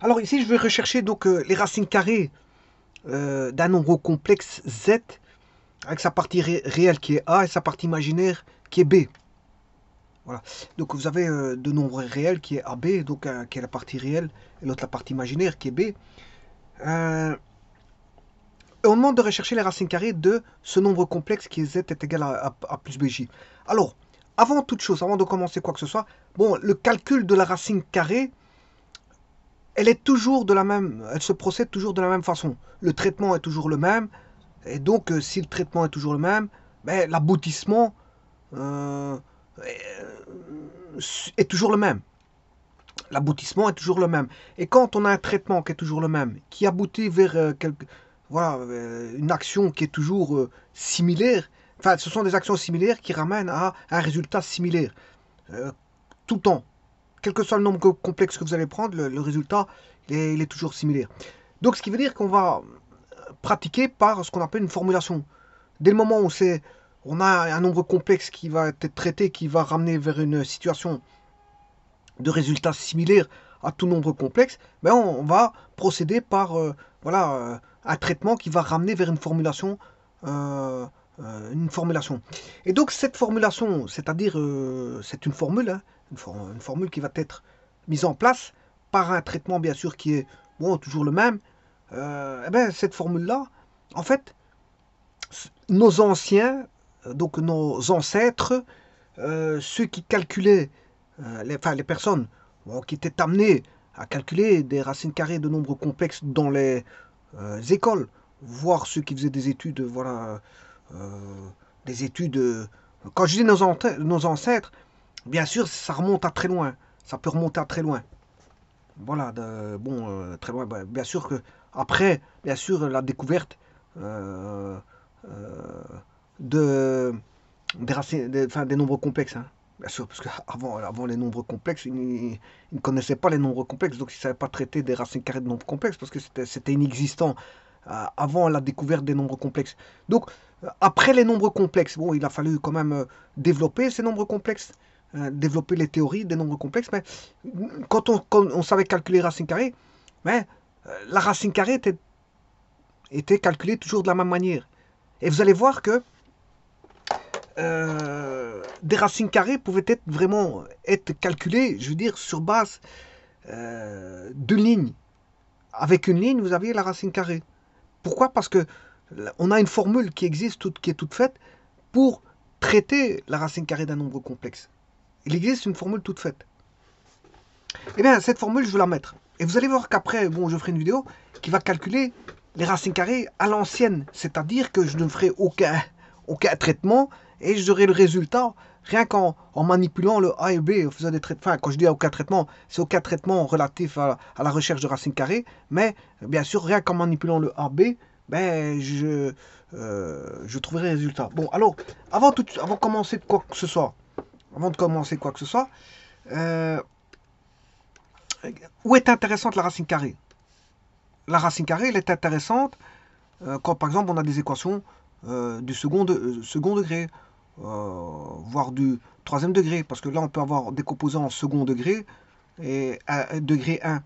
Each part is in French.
Alors ici, je vais rechercher donc les racines carrées d'un nombre complexe z avec sa partie réelle qui est a et sa partie imaginaire qui est b. Voilà. Donc vous avez deux nombres réels qui est ab, donc qui est la partie réelle, et l'autre la partie imaginaire qui est b. Euh, et on demande de rechercher les racines carrées de ce nombre complexe qui est z est égal à plus bj. Alors, avant toute chose, avant de commencer quoi que ce soit, bon, le calcul de la racine carrée, elle est toujours de la même, elle se procède toujours de la même façon. Le traitement est toujours le même, et donc si le traitement est toujours le même, ben, l'aboutissement euh, est toujours le même. L'aboutissement est toujours le même. Et quand on a un traitement qui est toujours le même, qui aboutit vers voilà, une action qui est toujours similaire, enfin, ce sont des actions similaires qui ramènent à un résultat similaire. Euh, Tout le temps. Quel que soit le nombre complexe que vous allez prendre, le résultat, il est toujours similaire. Donc, ce qui veut dire qu'on va pratiquer par ce qu'on appelle une formulation. Dès le moment où on a un nombre complexe qui va être traité, qui va ramener vers une situation de résultats similaires à tout nombre complexe, ben on va procéder par voilà, un traitement qui va ramener vers euh, une formulation. Et donc cette formulation, c'est-à-dire c'est une formule, hein, une formule qui va être mise en place par un traitement bien sûr qui est bon, toujours le même. Et ben, cette formule-là, en fait, nos anciens, donc nos ancêtres, ceux qui calculaient, enfin les personnes bon, qui étaient amenées à calculer des racines carrées de nombres complexes dans les écoles, voire ceux qui faisaient des études, voilà, des études. Quand je dis nos ancêtres, bien sûr, ça remonte à très loin. Ça peut remonter à très loin. Voilà, bon, très loin. Bah, bien sûr que après, bien sûr, la découverte euh, euh, de des racines, enfin, des nombres complexes, hein. Bien sûr, parce qu'avant les nombres complexes, ils ne connaissaient pas les nombres complexes, donc ils ne savaient pas traiter des racines carrées de nombres complexes, parce que c'était inexistant avant la découverte des nombres complexes. Donc, après les nombres complexes, bon, il a fallu quand même développer ces nombres complexes, développer les théories des nombres complexes, mais quand on savait calculer racine carrée, mais, la racine carrée était calculée toujours de la même manière. Et vous allez voir que des racines carrées pouvaient être vraiment être calculées, je veux dire, sur base d'une ligne. Avec une ligne, vous aviez la racine carrée. Pourquoi? Parce que on a une formule qui existe, qui est toute faite pour traiter la racine carrée d'un nombre complexe. Il existe une formule toute faite. Eh bien, cette formule, je vais la mettre. Et vous allez voir qu'après, bon, je ferai une vidéo qui va calculer les racines carrées à l'ancienne. C'est-à-dire que je ne ferai aucun traitement et j'aurai le résultat rien qu'en manipulant le A et B, en faisant des traitements. Enfin, quand je dis aucun traitement, c'est aucun traitement relatif à la recherche de racines carrées, mais bien sûr, rien qu'en manipulant le A, B, ben, je trouverai le résultat. Bon, alors, avant de commencer quoi que ce soit, euh, où est intéressante la racine carrée? La racine carrée, elle est intéressante quand, par exemple, on a des équations du second degré, voire du troisième degré, parce que là, on peut avoir des composants en second degré et degré 1,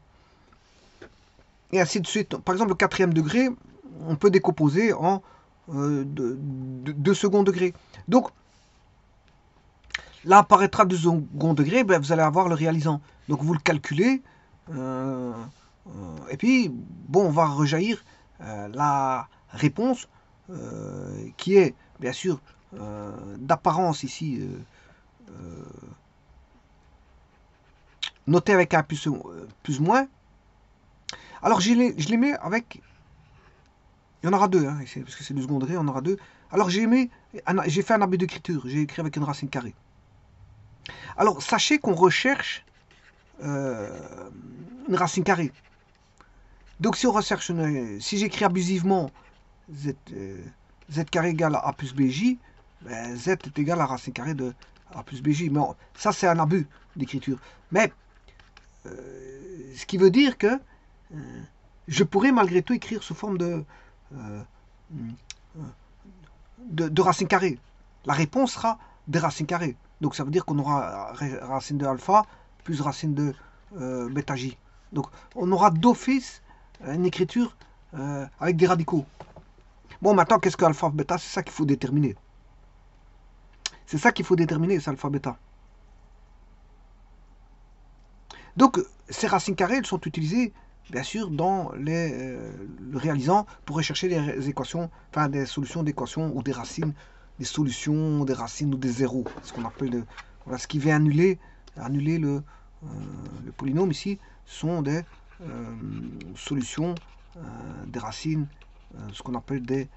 et ainsi de suite. Par exemple, le quatrième degré, on peut décomposer en de second degré. Donc, là apparaîtra du second degré, ben, vous allez avoir le réalisant. Donc, vous le calculez, euh, et puis, bon, on va rejaillir la réponse qui est, bien sûr, d'apparence ici, notée avec un plus moins. Alors, je les mets avec. Il y en aura deux, hein, parce que c'est du second degré, il y en aura deux. Alors, j'ai fait un abus d'écriture, j'ai écrit avec une racine carrée. Alors, sachez qu'on recherche euh, une racine carrée. Donc, si on recherche si j'écris abusivement z, z carré égale à a plus bj, ben, z est égal à racine carrée de a plus bj. Mais ça, c'est un abus d'écriture. Mais ce qui veut dire que je pourrais malgré tout écrire sous forme euh, de racine carrée. La réponse sera des racines carrées. Donc ça veut dire qu'on aura racine de alpha plus racine de bêta j. Donc on aura d'office une écriture avec des radicaux. Bon, maintenant, qu'est-ce que alpha, bêta? C'est ça qu'il faut déterminer. C'est ça qu'il faut déterminer, c'est alpha, bêta. Donc, ces racines carrées, elles sont utilisées, bien sûr, dans le réalisant pour rechercher des équations, enfin des solutions d'équations ou des racines, des solutions, des racines ou des zéros. Ce qu'on appelle, voilà, ce qui vient annuler le polynôme ici, sont des solutions des racines, ce qu'on appelle des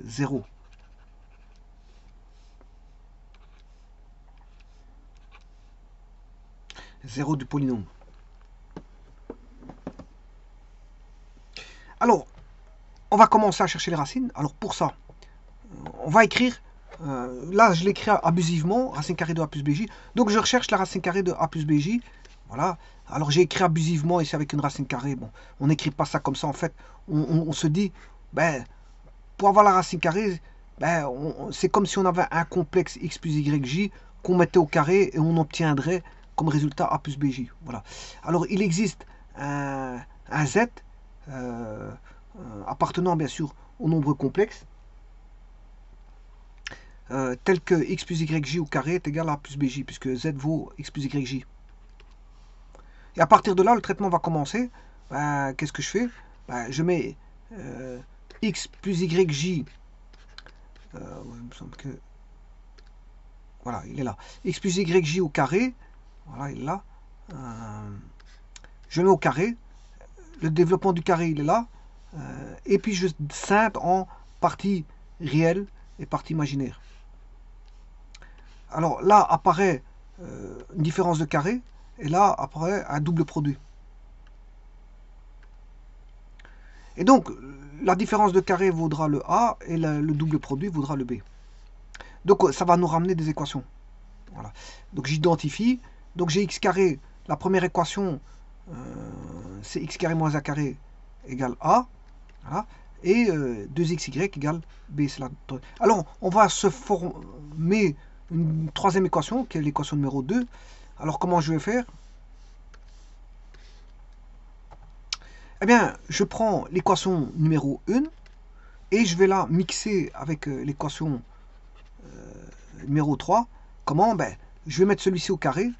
zéros. Zéro du polynôme. Alors, on va commencer à chercher les racines. Alors pour ça, on va écrire, là je l'écris abusivement, racine carrée de a plus bj. Donc je recherche la racine carrée de a plus bj. Voilà. Alors j'ai écrit abusivement ici avec une racine carrée. Bon, on n'écrit pas ça comme ça en fait. On se dit, ben, pour avoir la racine carrée, ben, c'est comme si on avait un complexe x plus yj qu'on mettait au carré et on obtiendrait comme résultat a plus bj. Voilà. Alors il existe un z appartenant bien sûr au nombre complexe, tel que x plus yj au carré est égal à a plus bj, puisque z vaut x plus yj. Et à partir de là, le traitement va commencer. Qu'est-ce que je fais? Je mets x plus yj, il me semble que... Voilà, il est là. X plus yj au carré, voilà, il est là. Je mets au carré. Le développement du carré, il est là. Et puis je scinde en partie réelle et partie imaginaire. Alors là apparaît une différence de carré, et là apparaît un double produit. Et donc, la différence de carré vaudra le A, et le double produit vaudra le B. Donc ça va nous ramener des équations. Voilà. Donc j'identifie. Donc j'ai x carré, la première équation, c'est x carré moins a carré égale A. Voilà. Et 2xy égale B. Alors on va se former une troisième équation, qui est l'équation numéro 2. Alors comment je vais faire? Eh bien, je prends l'équation numéro 1 et je vais la mixer avec l'équation numéro 3. Comment? Ben, je vais mettre celui-ci au carré.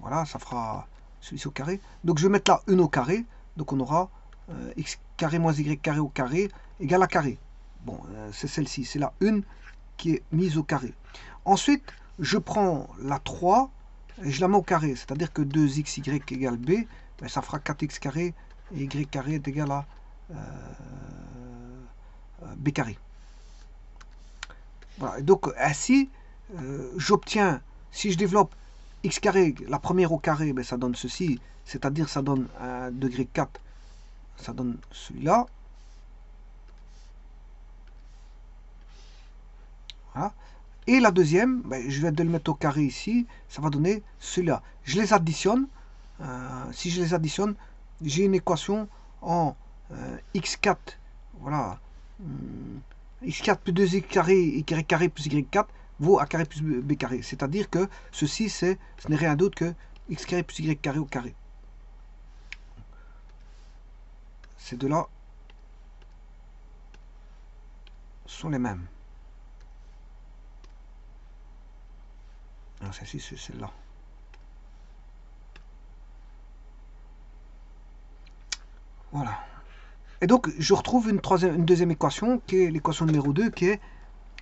Voilà, ça fera celui-ci au carré. Donc je vais mettre la 1 au carré. Donc on aura x carré moins y carré au carré égale à carré. Bon, c'est celle-ci, c'est la 1 qui est mise au carré. Ensuite, je prends la 3 et je la mets au carré. C'est-à-dire que 2xy égale b, ben, ça fera 4x carré et y carré est égal à b carré. Voilà. Et donc ainsi, j'obtiens, si je développe x carré, la première au carré, ben, ça donne ceci, c'est-à-dire ça donne un degré 4, ça donne celui-là. Voilà. Et la deuxième, ben, je vais le mettre au carré ici, ça va donner celui-là. Je les additionne. Si je les additionne, j'ai une équation en x4, voilà, x4 plus 2y carré, y carré plus y4 vaut a carré plus b carré. C'est-à-dire que ceci, ce n'est rien d'autre que x carré plus y carré au carré. Ces deux-là sont les mêmes. Alors celle-ci, c'est celle-là. Voilà. Et donc, je retrouve une deuxième équation, qui est l'équation numéro 2, qui est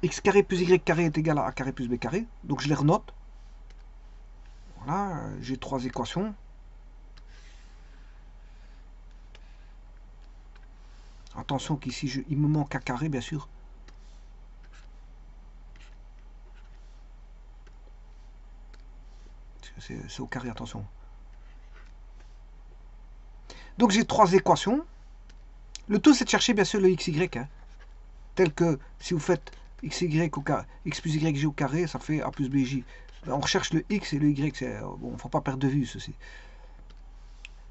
x carré plus y carré est égal à a carré plus b carré. Donc, je les renote. Voilà, j'ai trois équations. Attention qu'ici, il me manque un carré, bien sûr. C'est au carré, attention. Donc, j'ai trois équations. Le tout, c'est de chercher, bien sûr, le xy. Hein, tel que, si vous faites xy au carré, x plus yj au carré, ça fait a plus bj. On recherche le x et le y. Bon, il ne faut pas perdre de vue, ceci.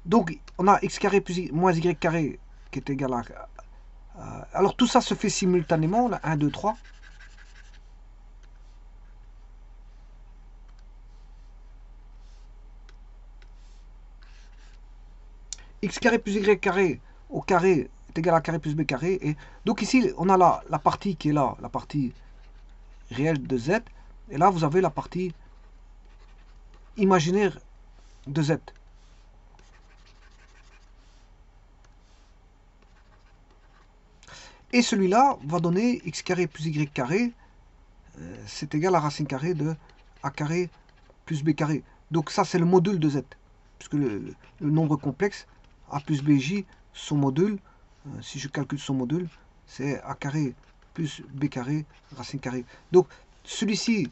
Donc, on a x carré plus moins y carré qui est égal à... alors, tout ça se fait simultanément. Là, 1, 2, 3. x carré plus y carré au carré est égal à carré plus b carré. Et donc ici, on a la partie qui est là, la partie réelle de z. Et là, vous avez la partie imaginaire de z. Et celui-là va donner x carré plus y carré, c'est égal à racine carrée de a carré plus b carré. Donc ça, c'est le module de z. Puisque le nombre complexe, a plus bj, son module, si je calcule son module, c'est a carré plus b carré racine carrée. Donc celui-ci,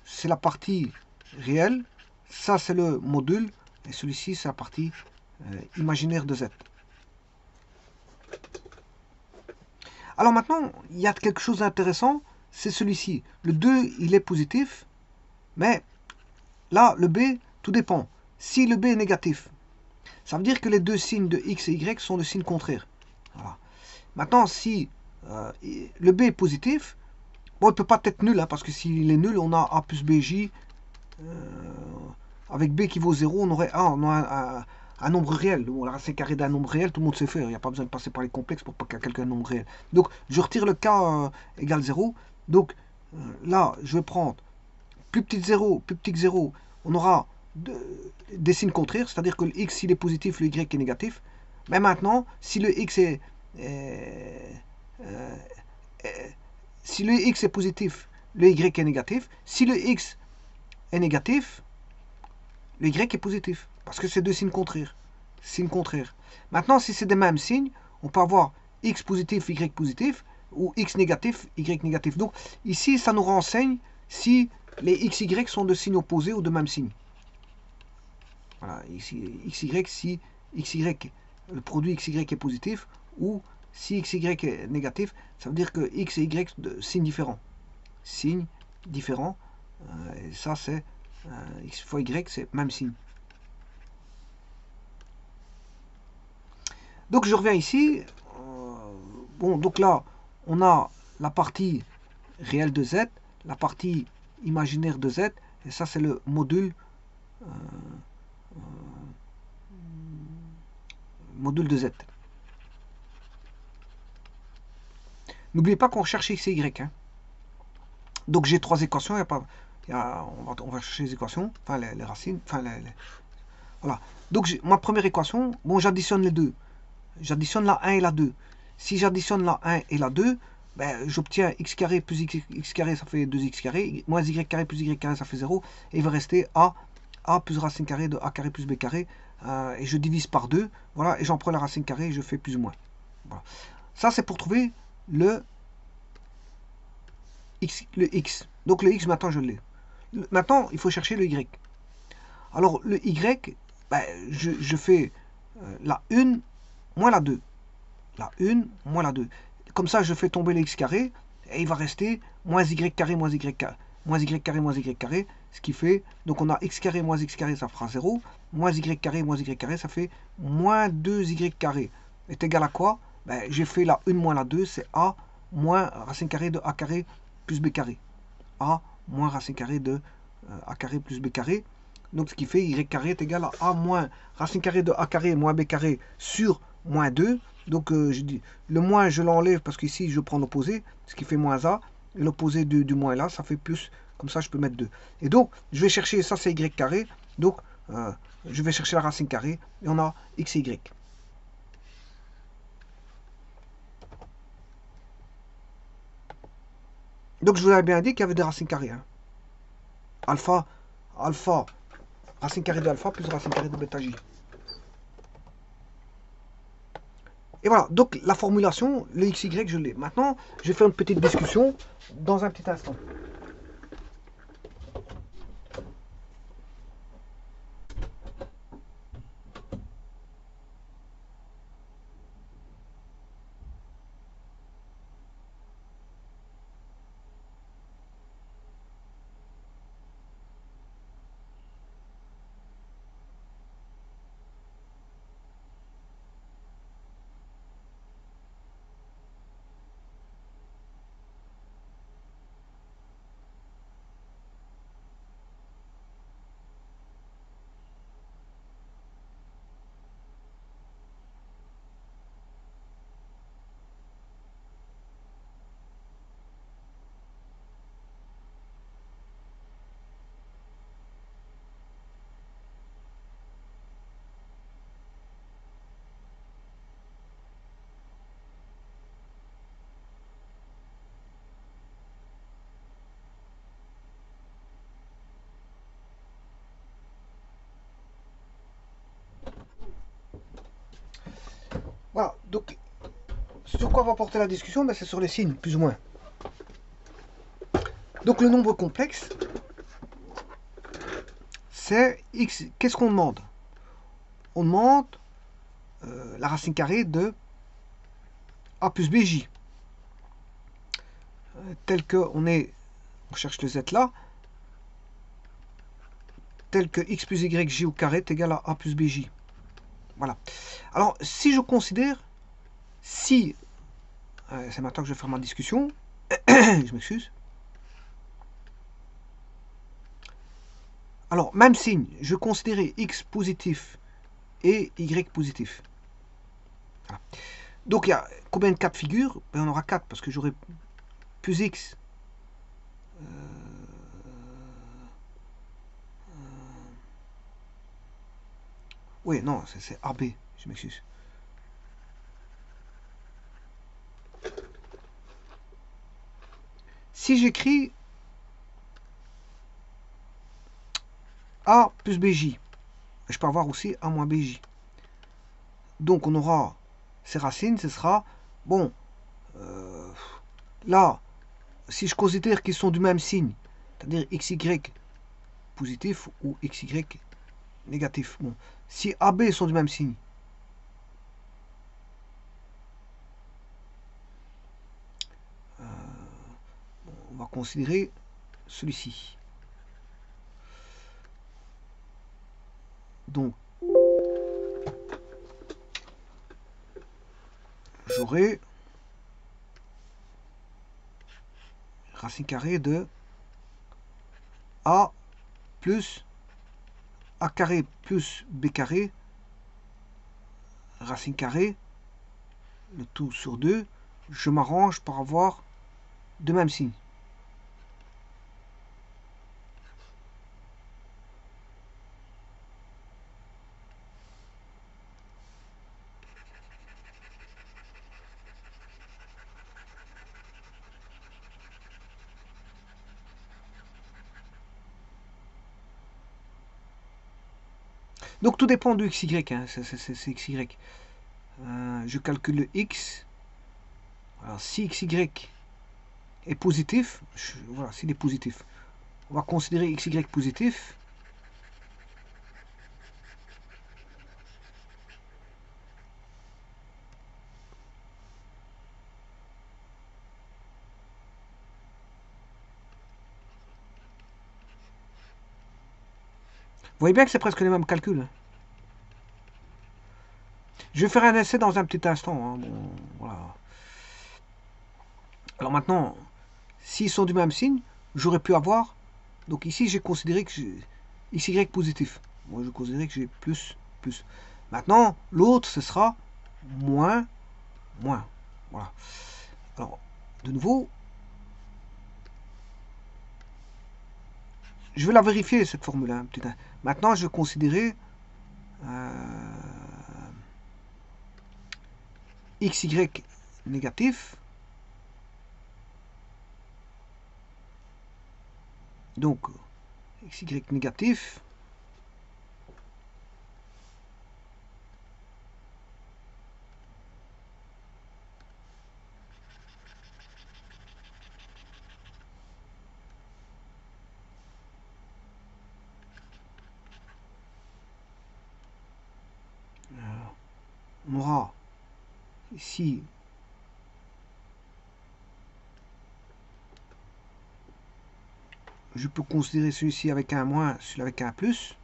c'est la partie réelle. Ça, c'est le module. Et celui-ci, c'est la partie imaginaire de z. Alors maintenant, il y a quelque chose d'intéressant, c'est celui-ci. Le 2, il est positif, mais là, le b, tout dépend. Si le b est négatif, ça veut dire que les deux signes de x et y sont de signes contraires. Voilà. Maintenant, si le b est positif, bon, il ne peut pas être nul, hein, parce que s'il est nul, on a a plus bj. Avec b qui vaut 0, on aurait a, on a un nombre réel. Bon, la racine carrée d'un nombre réel, tout le monde sait faire. Il n'y a pas besoin de passer par les complexes pour pas calculer un nombre réel. Donc, je retire le k égale 0. Donc, là, je vais prendre plus petit que 0, plus petit que 0. On aura des signes contraires, c'est-à-dire que le x, s'il est positif, le y est négatif. Mais maintenant, si le x est... si le x est positif, le y est négatif. Si le x est négatif, le y est positif. Parce que c'est deux signes contraires. Signes contraires. Maintenant, si c'est des mêmes signes, on peut avoir x positif, y positif, ou x négatif, y négatif. Donc, ici, ça nous renseigne si les x, y sont de signes opposés ou de même signe. Voilà, ici, x, y, si x, y, le produit x, y est positif, ou si x, y est négatif, ça veut dire que x et y de signes différents. Signes différents. Et ça, c'est x fois y, c'est même signe. Donc je reviens ici. Bon, donc là, on a la partie réelle de z, la partie imaginaire de z, et ça c'est le module de z. N'oubliez pas qu'on recherche x et y. Hein. Donc j'ai trois équations, on va chercher les équations, enfin les racines, enfin voilà. Donc ma première équation, bon j'additionne les deux. J'additionne la 1 et la 2. Si j'additionne la 1 et la 2, ben, j'obtiens x carré plus x carré, ça fait 2x carré, moins y carré plus y carré, ça fait 0, et il va rester a plus racine carrée de a carré plus b carré, et je divise par 2, voilà, et j'en prends la racine carrée et je fais plus ou moins. Voilà. Ça, c'est pour trouver le x. Donc le x, maintenant, je l'ai. Maintenant, il faut chercher le y. Alors, le y, ben, je fais la 1 moins la 2. La 1 moins la 2. Comme ça, je fais tomber le x carré, et il va rester moins y carré, moins y carré, moins y carré, moins y carré, ce qui fait, donc on a x carré moins x carré, ça fera 0, moins y carré, ça fait moins 2y carré. Est égal à quoi? Ben, j'ai fait la 1 moins la 2, c'est a moins racine carrée de a carré plus b carré. A moins racine carrée de a carré plus b carré. Donc ce qui fait y carré est égal à a moins racine carrée de a carré moins b carré sur moins 2. Donc je dis le moins je l'enlève parce qu'ici je prends l'opposé, ce qui fait moins a. Et l'opposé du moins là, ça fait plus. Comme ça je peux mettre 2. Et donc je vais chercher, ça c'est y carré. Donc je vais chercher la racine carrée et on a x et y. Donc je vous avais bien dit qu'il y avait des racines carrées. Hein. Alpha, racine carrée de alpha plus racine carrée de bêta j. Et voilà, donc la formulation, le xy, je l'ai. Maintenant, je vais faire une petite discussion dans un petit instant. Voilà, donc sur quoi va porter la discussion? Ben, c'est sur les signes, plus ou moins. Donc le nombre complexe, c'est x. Qu'est-ce qu'on demande? On demande la racine carrée de a plus bj. Tel que on cherche le z là, tel que x plus yj au carré est égal à a plus bj. Voilà. Alors, si je considère, si, c'est maintenant que je vais faire ma discussion, je m'excuse. Alors, même signe, je considérais x positif et y positif. Voilà. Donc, il y a combien de cas de figure? Ben, on aura 4 parce que j'aurai plus x. Oui, non, c'est AB, je m'excuse. Si j'écris A plus BJ, je peux avoir aussi A moins BJ. Donc on aura ces racines, ce sera, bon, là, si je considère qu'ils sont du même signe, c'est-à-dire XY positif ou XY négatif, bon, si AB sont du même signe, on va considérer celui-ci. Donc, j'aurai racine carrée de A plus A carré plus B carré, racine carrée, le tout sur 2, je m'arrange pour avoir de même signe. Donc tout dépend de xy, hein, c'est xy. Je calcule le x. Alors si xy est positif, voilà, s'il est positif, on va considérer xy positif. Vous voyez bien que c'est presque les mêmes calculs. Hein. Je vais faire un essai dans un petit instant. Hein, bon, voilà. Alors maintenant, s'ils sont du même signe, j'aurais pu avoir. Donc ici, j'ai considéré que j'ai xy positif. Moi, je considère que j'ai plus, plus. Maintenant, l'autre, ce sera moins, moins. Voilà. Alors, de nouveau, je vais la vérifier, cette formule-là. Maintenant, je vais considérer xy négatif. Donc, xy négatif. On aura ici je peux considérer celui-ci avec un moins, celui avec un plus.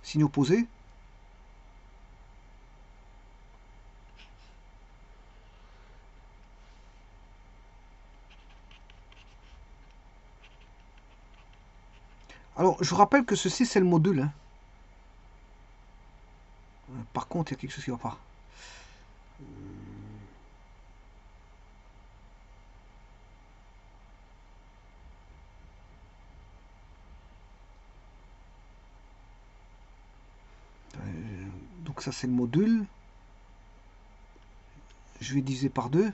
Signe opposé. Alors, je vous rappelle que ceci, c'est le module. Hein. Par contre, il y a quelque chose qui ne va pas. Donc ça, c'est le module. Je vais diviser par 2.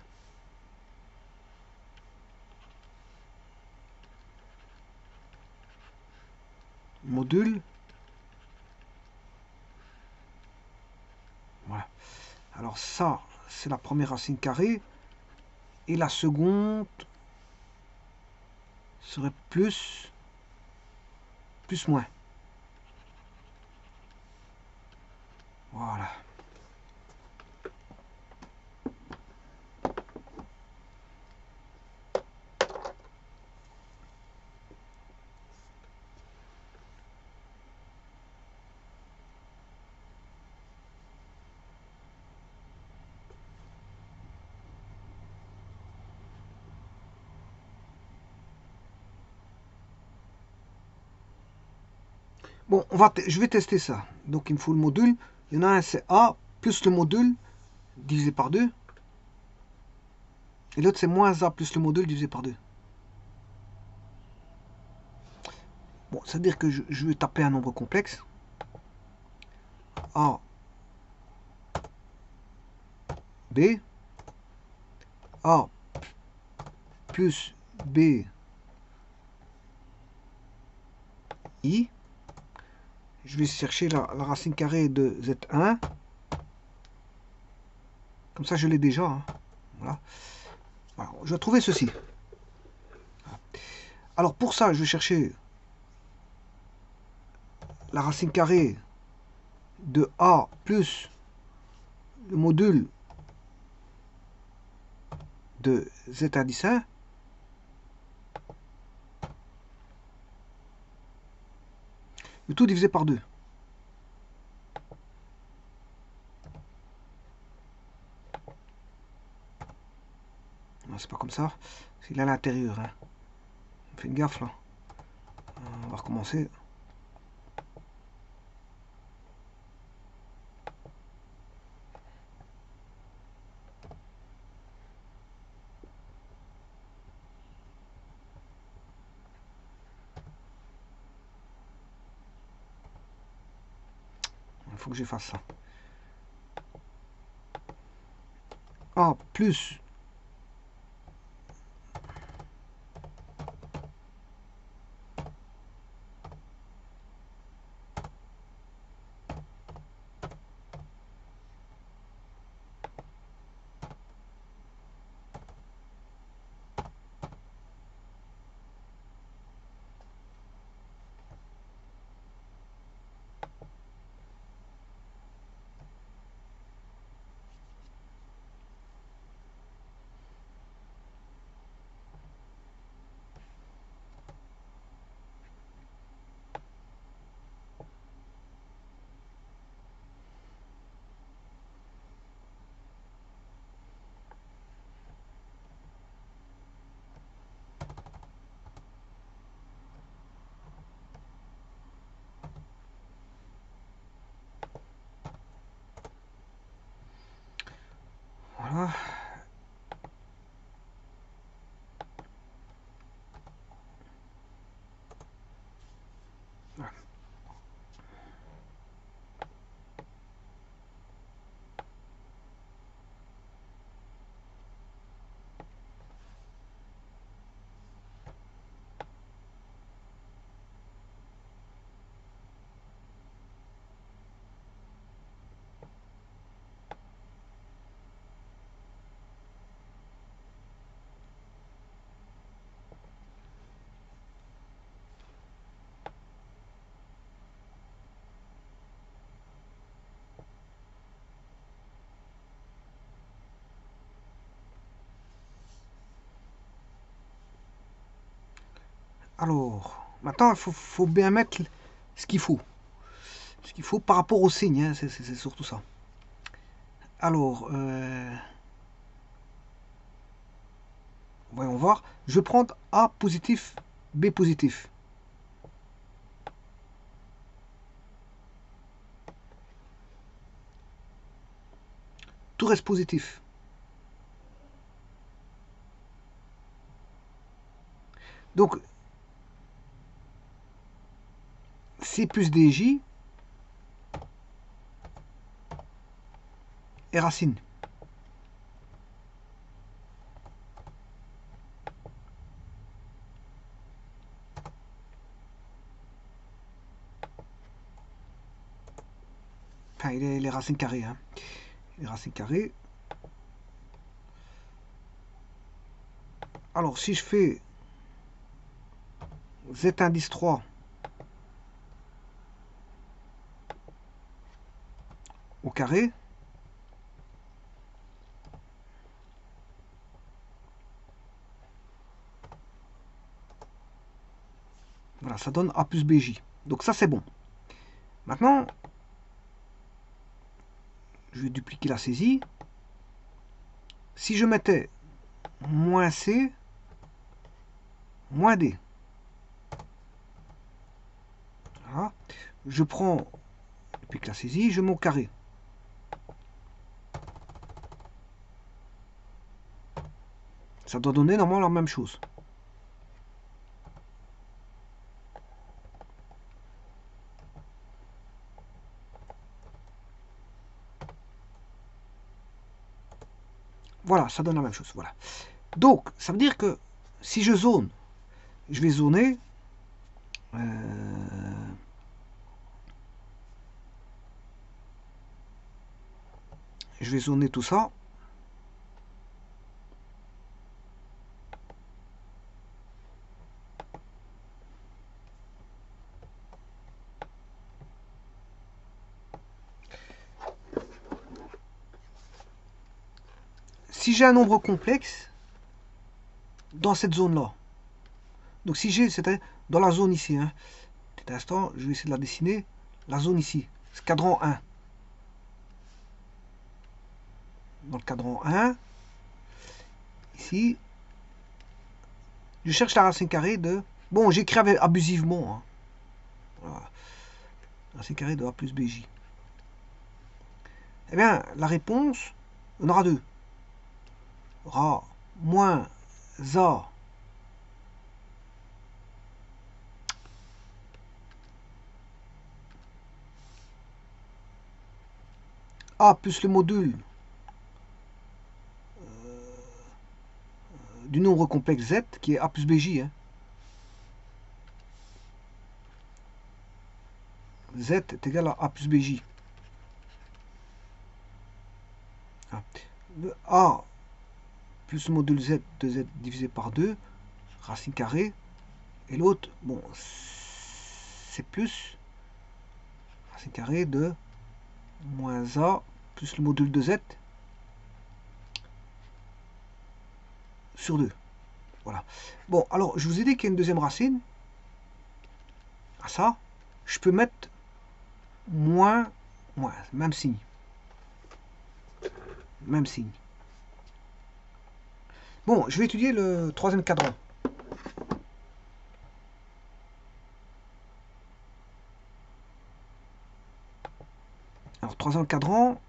Module Alors ça, c'est la première racine carrée. Et la seconde serait plus moins. Voilà. Bon, je vais tester ça. Donc il me faut le module. Il y en a un, c'est A plus le module divisé par 2. Et l'autre, c'est moins A plus le module divisé par 2. Bon, c'est-à-dire que je vais taper un nombre complexe. A, B. A plus B, I. Je vais chercher la racine carrée de Z1. Comme ça, je l'ai déjà. Hein. Voilà. Alors, je vais trouver ceci. Alors, pour ça, je vais chercher la racine carrée de A plus le module de Z indice 1. Le tout divisé par 2. Non, c'est pas comme ça. C'est à l'intérieur. Hein. On fait une gaffe là. On va recommencer. Il faut que j'efface ça. A plus voilà. Alors, maintenant, il faut bien mettre ce qu'il faut. Ce qu'il faut par rapport au signe, hein, c'est surtout ça. Alors, voyons voir. Je vais prendre A positif, B positif. Tout reste positif. Donc, C plus DJ est racine. Enfin, il est racines carrées. Hein. et racine carrée. Alors, si je fais z indice 3 au carré, voilà, ça donne A plus BJ. Donc ça, c'est bon. Maintenant, je vais dupliquer la saisie. Si je mettais moins C, moins D. Voilà. Je prends, duplique la saisie, je mets au carré. Ça doit donner normalement la même chose. Voilà, ça donne la même chose. Voilà. Donc, ça veut dire que si je zone, je vais zoner. Je vais zoner tout ça. Si j'ai un nombre complexe dans cette zone-là, donc si j'ai, c'était dans la zone ici, hein, petit instant, je vais essayer de la dessiner, la zone ici, ce cadran 1. Dans le cadran 1, ici, je cherche la racine carrée de... Bon, j'écris abusivement. Hein. Voilà. Racine carrée de A plus BJ. Eh bien, la réponse, on aura deux. On aura moins A plus le module du nombre complexe Z, qui est A plus BJ. Hein. Z est égal à A plus BJ. A plus le module Z de Z divisé par 2, racine carrée. Et l'autre, bon, c'est plus racine carrée de moins A plus le module de Z sur 2. Voilà. Bon, alors, je vous ai dit qu'il y a une deuxième racine. À ça, je peux mettre moins, même signe. Même signe. Bon, je vais étudier le troisième cadran. Alors, troisième cadran,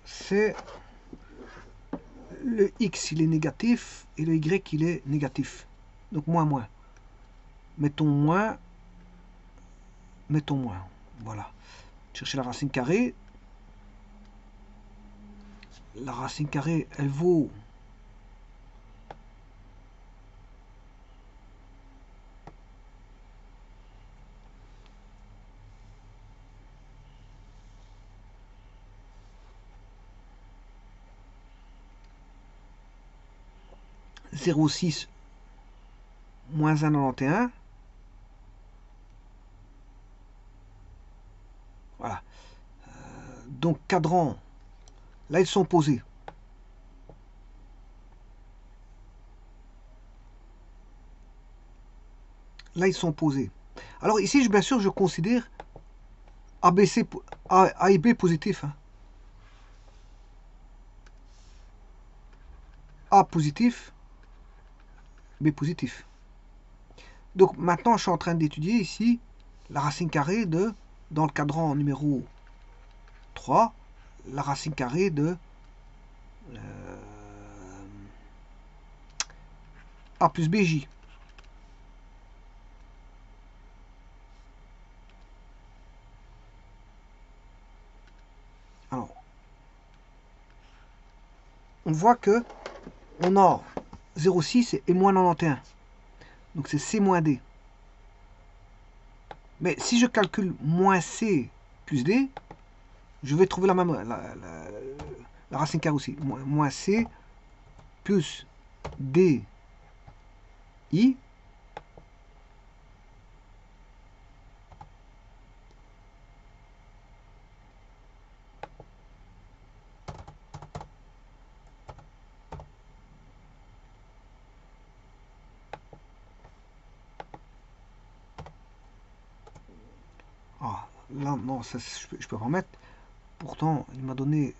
c'est le X, il est négatif, et le Y, il est négatif. Donc, moins. Mettons moins. Voilà. Chercher la racine carrée. La racine carrée, elle vaut... (0,6 moins 1,91). Voilà. Donc, cadran, là, ils sont posés. Là, ils sont posés. Alors, ici, bien sûr, je considère A et B positif. Hein. A positif, B positif. Donc, maintenant, je suis en train d'étudier ici la racine carrée de, dans le cadran numéro 3, la racine carrée de A plus BJ. Alors, on voit que on a 0,6 et moins 91. Donc c'est C moins D. Mais si je calcule moins C plus D, je vais trouver la même la racine carrée aussi. Moins C plus D I. Ah, là, non, ça, je peux pas mettre. Pourtant, il m'a donné...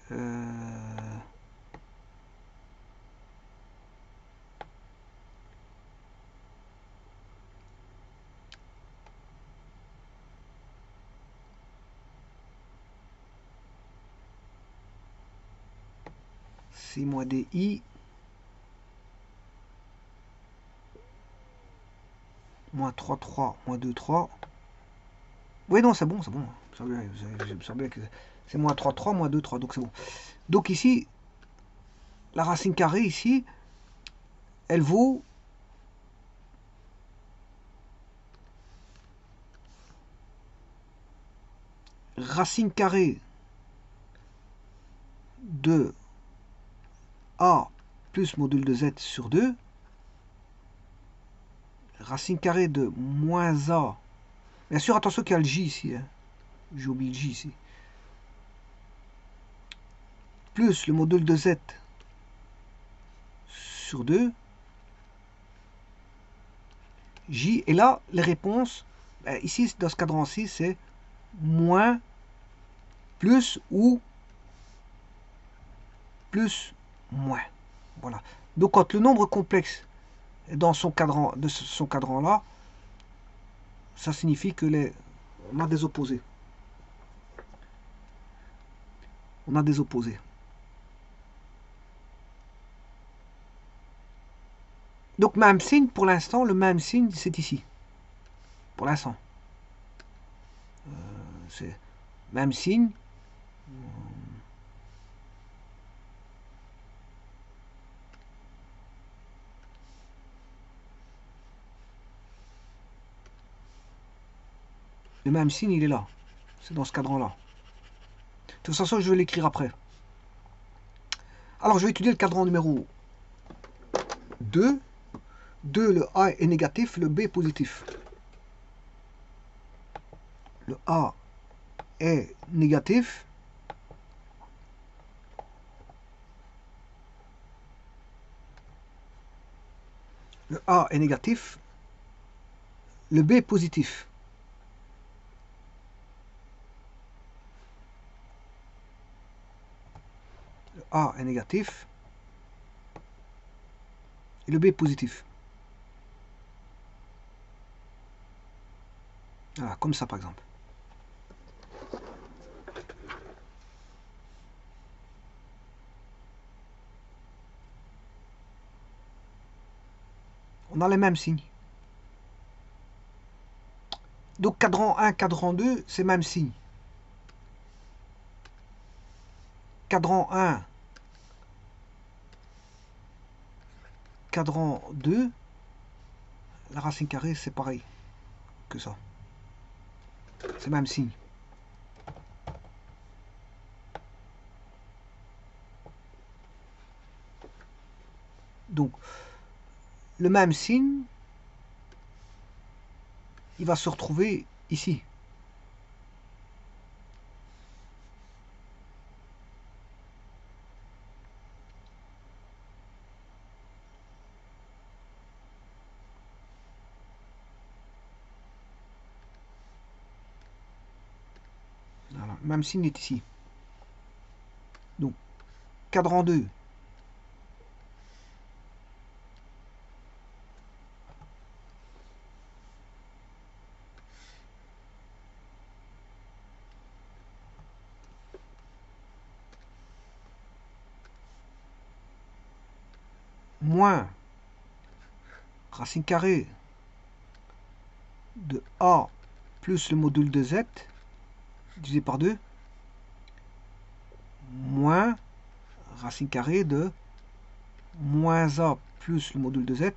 C moins DI moins 3, 3, moins 2, 3. Oui, non, c'est bon, c'est bon. Je savais que c'est moins 3, 3, moins 2, 3, donc c'est bon. Donc ici, la racine carrée, ici, elle vaut racine carrée de A plus module de Z sur 2, racine carrée de moins A. Bien sûr, attention qu'il y a le J ici. Hein. J'ai oublié le J ici. Plus le module de Z sur 2. J. Et là, les réponses, ici, dans ce cadran-ci, c'est moins, plus ou plus, moins. Voilà. Donc, quand le nombre complexe est dans son cadran, de son cadran-là, ça signifie que on a des opposés. On a des opposés. Donc, même signe, pour l'instant, le même signe, c'est ici. Pour l'instant. C'est même signe. Le même signe, il est là. C'est dans ce cadran-là. De toute façon, je vais l'écrire après. Alors, je vais étudier le cadran numéro 2. 2, le A est négatif, le B est positif. Le A est négatif. Le A est négatif. Le B est positif. Le A est négatif. Et le B est positif. Voilà, comme ça par exemple. On a les mêmes signes. Donc cadran 1, cadran 2, c'est même signe. Cadran 1, cadran 2, la racine carrée, c'est pareil que ça. C'est même signe. Donc, le même signe, il va se retrouver ici. Voilà, même signe est ici. Donc, cadran 2, moins racine carrée de A plus le module de Z divisé par 2 moins racine carrée de moins A plus le module de Z,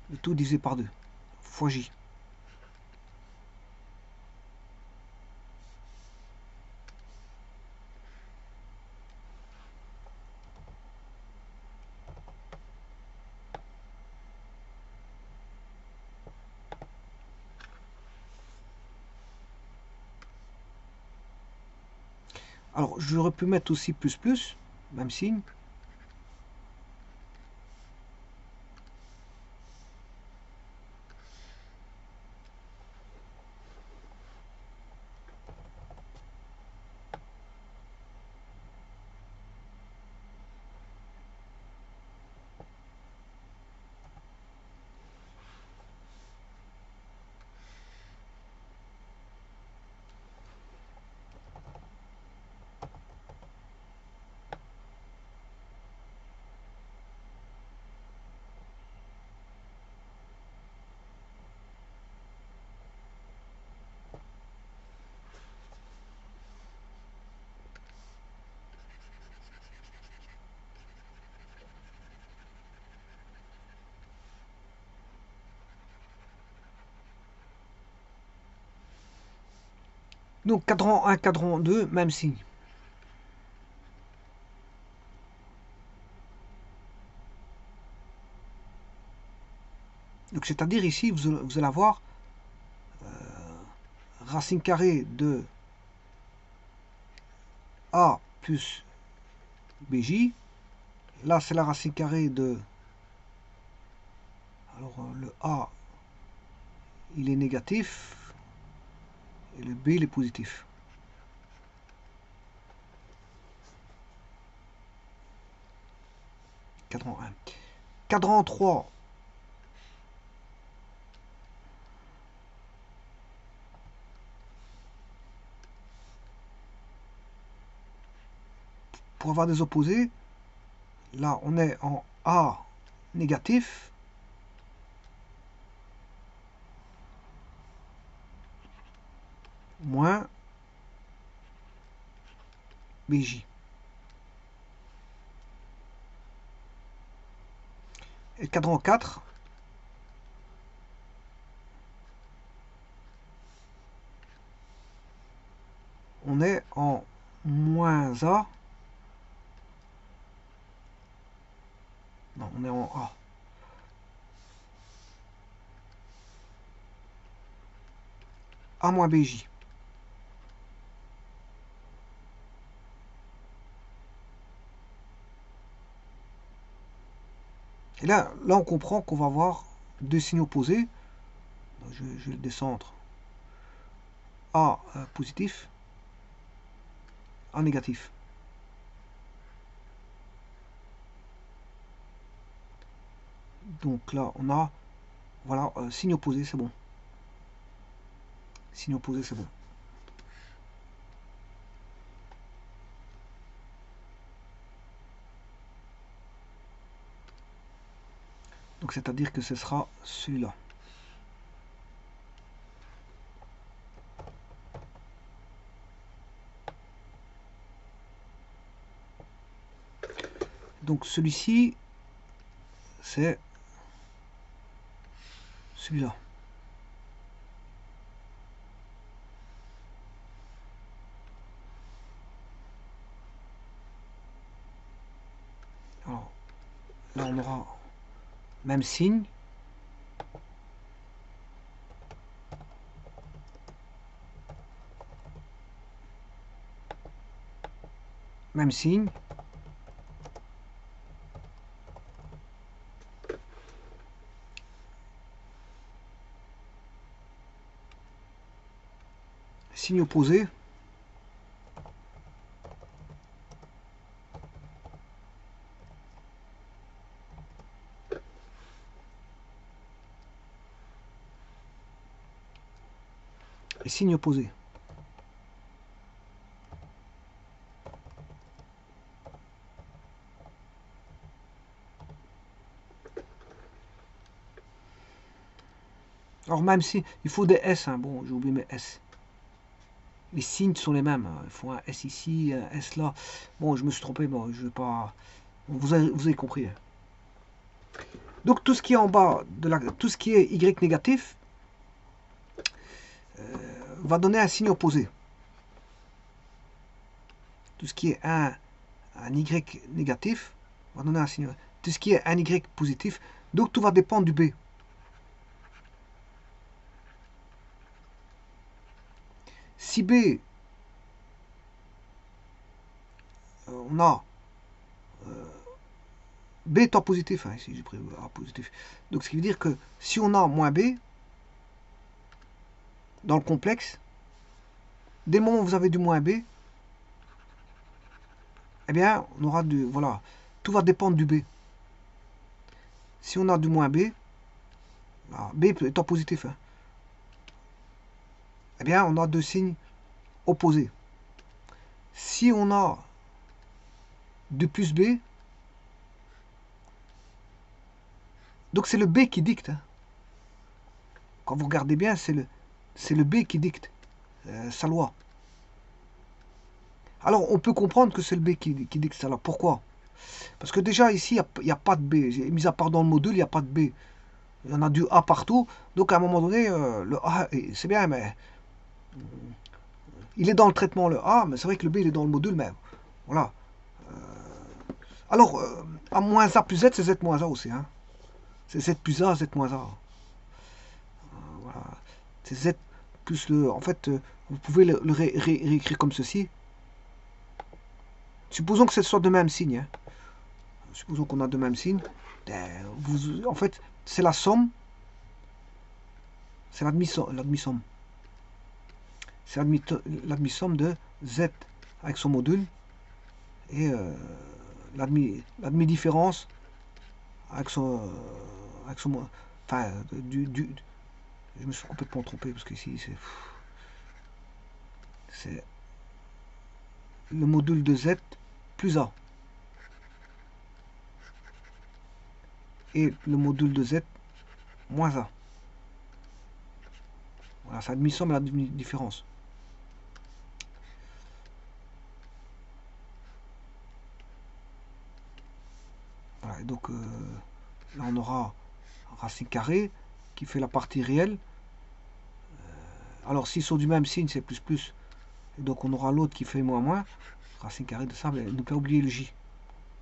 le tout divisé par 2 fois J. Alors, j'aurais pu mettre aussi plus, même signe. Donc, cadran 1, cadran 2, même signe. Donc, c'est-à-dire ici, vous allez avoir racine carrée de A plus BJ. Là, c'est la racine carrée de... Alors, le A, il est négatif. Et le B, il est positif. Cadran 1. Cadran 3. Pour avoir des opposés, là, on est en A négatif. Moins BJ. Et cadran 4, on est en moins A. Non, on est en A. A moins BJ. Et là, on comprend qu'on va avoir deux signes opposés. Je vais le descendre. A positif, A négatif. Donc là, on a, voilà, signe opposé, c'est bon. Signe opposé, c'est bon. Donc c'est-à-dire que ce sera celui-là. Donc celui-ci, c'est celui-là. Alors là, on aura même signe. Même signe. Signe opposé. Et signe opposé. Alors même si, il faut des S, hein. Bon, j'ai oublié mes S. Les signes sont les mêmes. Il faut un S ici, un S là. Bon, je me suis trompé, bon, je vais pas... Vous avez compris. Hein. Donc tout ce qui est en bas, tout ce qui est Y négatif, va donner un signe opposé. Tout ce qui est un Y négatif va donner un signe. Tout ce qui est un Y positif. Donc tout va dépendre du B. Si B on a B étant positif, hein, ici j'ai pris A positif. Donc ce qui veut dire que si on a moins B dans le complexe, dès le moment où vous avez du moins B, eh bien on aura du, voilà, tout va dépendre du B. Si on a du moins B, B étant positif, hein, eh bien on a deux signes opposés. Si on a du plus B, donc c'est le B qui dicte, hein. Quand vous regardez bien, c'est le B qui dicte sa loi. Alors on peut comprendre que c'est le B qui dicte sa loi. Pourquoi? Parce que déjà ici, il n'y a pas de B. Mis à part dans le module, il n'y a pas de B. Il y en a du A partout. Donc à un moment donné, le A, c'est bien, mais il est dans le traitement, le A, mais c'est vrai que le B, il est dans le module même. Voilà. Alors, A moins A plus Z, c'est Z moins A aussi, hein. C'est Z plus A, Z moins A. Voilà. C'est Z plus le... En fait, vous pouvez le réécrire comme ceci. Supposons que ce soit de même signe, hein. Supposons qu'on a de même signe. En fait, c'est la somme. C'est l'admi-somme. C'est l'admi-somme de Z avec son module et l'admi-différence avec son... enfin, je me suis complètement trompé parce qu'ici c'est le module de Z plus A et le module de Z moins A. Voilà, c'est l'admi-somme et l'admi-différence. Voilà, et donc là on aura racine carrée qui fait la partie réelle. Alors s'ils sont du même signe, c'est plus plus. Et donc on aura l'autre qui fait moins moins. Racine carrée de ça, mais ne pas oublier le J.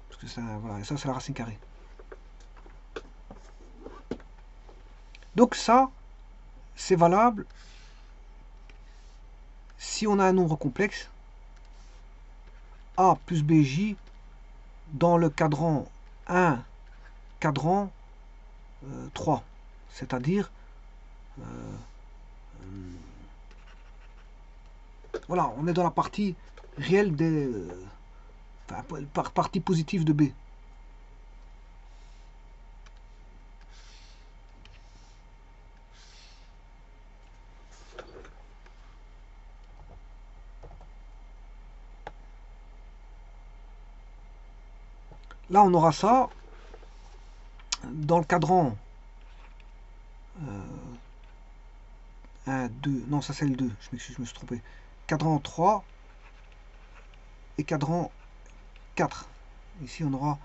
Parce que ça, voilà, et ça c'est la racine carrée. Donc ça, c'est valable si on a un nombre complexe, A plus BJ, dans le cadran 1, cadran 3. C'est-à-dire, voilà, on est dans la partie réelle des... enfin, partie positive de B. Là, on aura ça dans le cadran 1, 2, non, ça c'est le 2, je m'excuse, je me suis trompé. Cadran 3 et cadran 4. Ici, on aura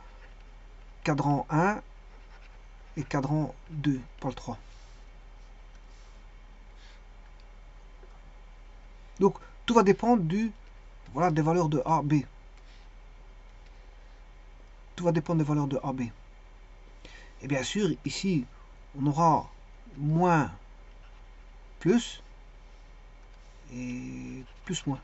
cadran 1 et cadran 2, pas le 3. Donc, tout va dépendre voilà, des valeurs de A, B. Tout va dépendre des valeurs de A, B. Et bien sûr, ici, on aura moins, plus, et plus, moins.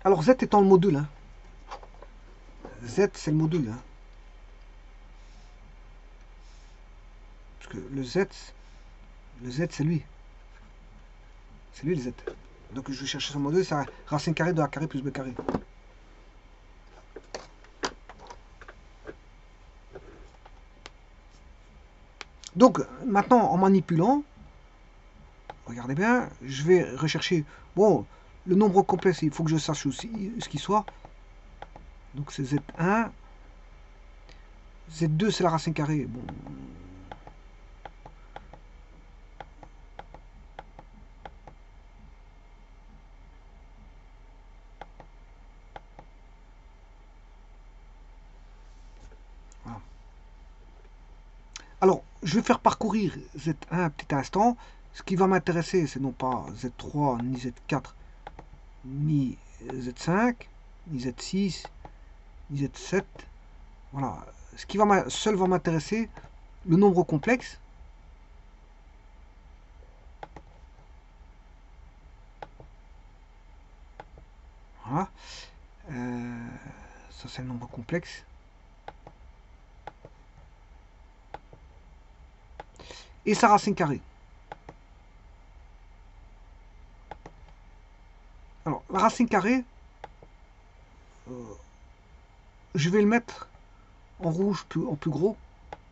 Alors, Z étant le module, hein. Z, c'est le module, hein. Parce que le Z, c'est lui. C'est lui le Z. Donc, je vais chercher son module, c'est racine carrée de A carré plus B carré. Donc, maintenant, en manipulant, regardez bien, je vais rechercher... Bon, le nombre complexe, il faut que je sache aussi ce qu'il soit. Donc, c'est Z1. Z2, c'est la racine carrée. Bon. Voilà. Alors, je vais faire parcourir Z1 un petit instant. Ce qui va m'intéresser, c'est non pas Z3, ni Z4, ni Z5, ni Z6, ni Z7. Voilà. Ce qui seul va m'intéresser, le nombre complexe. Voilà. Ça, c'est le nombre complexe. Et sa racine carrée. Alors, la racine carrée, je vais le mettre en rouge, en plus gros.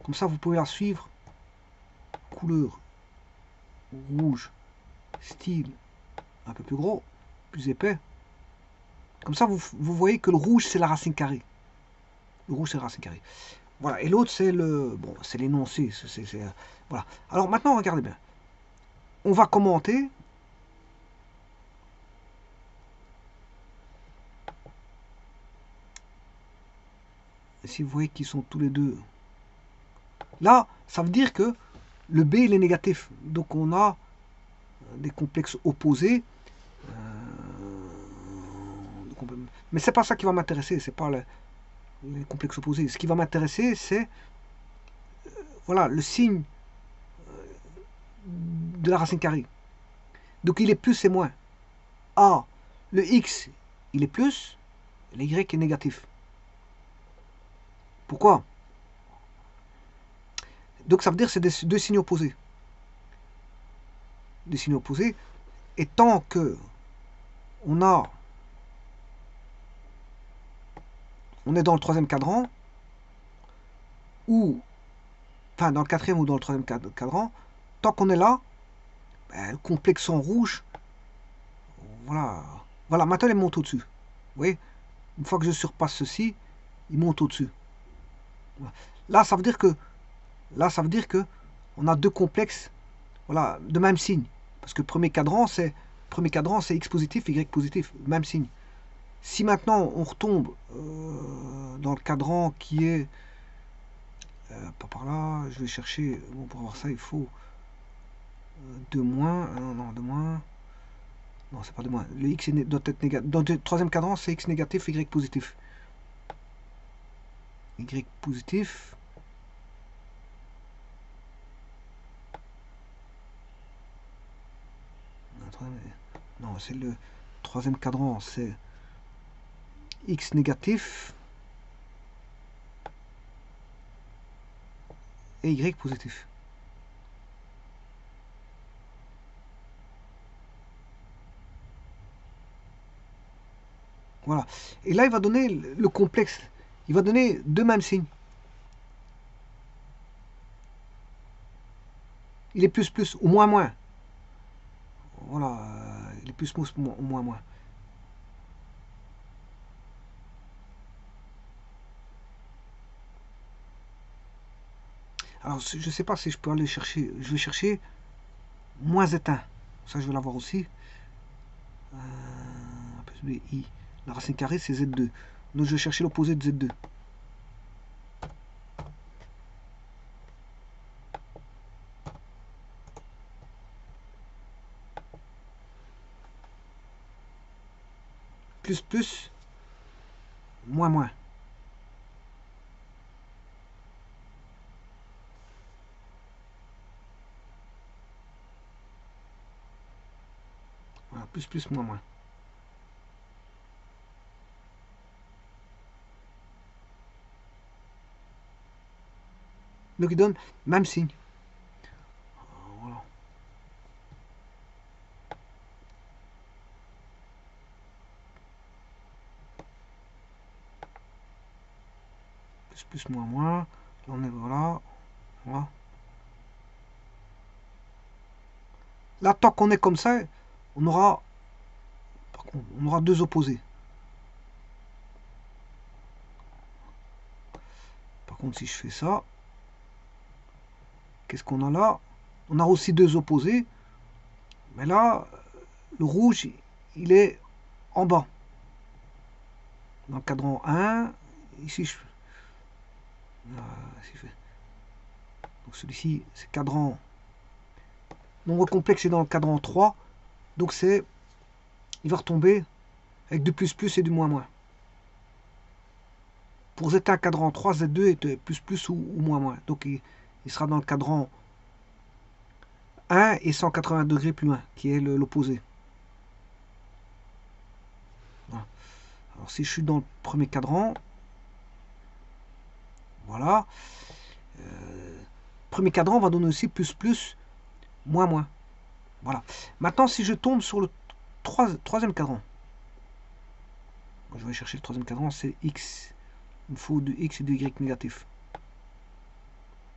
Comme ça, vous pouvez la suivre. Couleur rouge, style un peu plus gros, plus épais. Comme ça, vous voyez que le rouge, c'est la racine carrée. Le rouge, c'est la racine carrée. Voilà. Et l'autre, c'est le... Bon, c'est l'énoncé. Voilà. Alors maintenant, regardez bien. On va commenter. Et si vous voyez qu'ils sont tous les deux... Là, ça veut dire que le B, il est négatif. Donc on a des complexes opposés. Mais c'est pas ça qui va m'intéresser. C'est pas les complexes opposés. Ce qui va m'intéresser, c'est voilà, le signe de la racine carrée. Donc il est plus et moins. A, le X, il est plus, le Y est négatif. Pourquoi? Donc ça veut dire que c'est deux signes opposés. Des signes opposés. Et tant que on est dans le troisième cadran, ou enfin dans le quatrième ou dans le troisième cadran, tant qu'on est là, ben, le complexe en rouge, voilà. Voilà, maintenant il monte au-dessus. Vous voyez? Une fois que je surpasse ceci, il monte au-dessus. Là, ça veut dire que on a deux complexes, voilà, de même signe. Parce que le premier cadran, c'est X positif, Y positif, même signe. Si maintenant on retombe dans le cadran qui est pas par là, je vais chercher, bon, pour avoir ça il faut 2 moins, non, 2 moins, non c'est pas 2 moins, le X doit être négatif, dans le troisième cadran c'est X négatif, Y positif. Y positif, non c'est le troisième cadran, c'est X négatif et Y positif. Voilà. Et là, il va donner le complexe. Il va donner deux mêmes signes. Il est plus ou moins. Voilà. Il est plus ou moins. Alors, je ne sais pas si je peux aller chercher. Je vais chercher moins éteint. Ça, je vais l'avoir aussi. Plus B, I. La racine carrée, c'est Z2. Donc, je vais chercher l'opposé de Z2. Plus, moins. Voilà, plus, moins. Donc, il donne même signe. Voilà. Plus, moins. Là, on est voilà. Voilà. Là, tant qu'on est comme ça, on aura, par contre, on aura deux opposés. Par contre, si je fais ça, qu'est-ce qu'on a là? On a aussi deux opposés. Mais là, le rouge, il est en bas. Dans le cadran 1, ici, si je fais Donc celui-ci, c'est cadran. Nombre complexe est dans le cadran 3. Donc c'est, il va retomber avec du plus plus et du moins moins. Pour Z1 cadran 3, Z2 est plus plus ou moins moins. Donc il sera dans le cadran 1 et 180 degrés plus loin, qui est l'opposé. Voilà. Alors si je suis dans le premier cadran, voilà. Premier cadran va donner aussi plus plus, moins moins. Voilà. Maintenant, si je tombe sur le troisième cadran, je vais chercher le troisième cadran, c'est X. Il me faut du X et du Y négatif.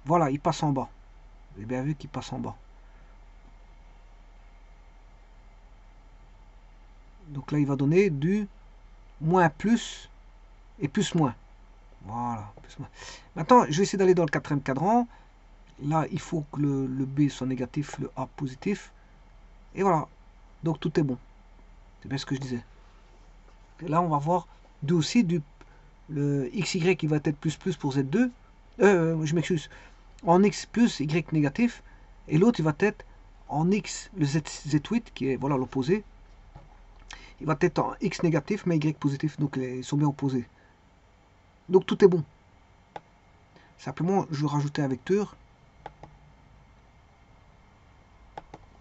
Voilà, il passe en bas. Vous avez bien vu qu'il passe en bas. Donc là, il va donner du moins plus et plus moins. Voilà, plus moins. Maintenant, je vais essayer d'aller dans le quatrième cadran. Là, il faut que le B soit négatif, le A positif. Et voilà. Donc tout est bon. C'est bien ce que je disais. Et là, on va voir aussi le XY qui va être plus plus pour Z2. Je m'excuse. En X plus Y négatif. Et l'autre, il va être en X, le Z8, qui est voilà l'opposé. Il va être en X négatif, mais Y positif. Donc ils sont bien opposés. Donc tout est bon. Simplement, je vais rajouter un vecteur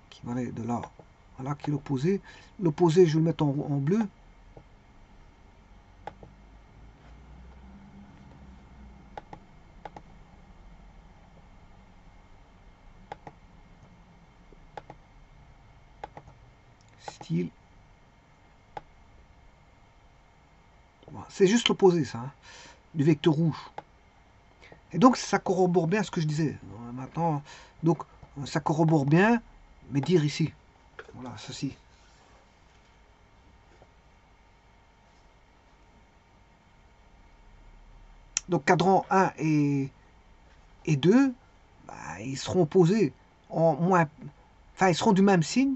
qui va aller de là. Voilà, qui est l'opposé. L'opposé, je vais le mettre en bleu. Style. Voilà. C'est juste l'opposé, ça, hein, du vecteur rouge. Et donc, ça corrobore bien ce que je disais. Maintenant, donc, ça corrobore bien, mais dire ici. Voilà, ceci. Donc, cadran 1 et 2, bah, ils seront opposés en moins. Enfin, ils seront du même signe.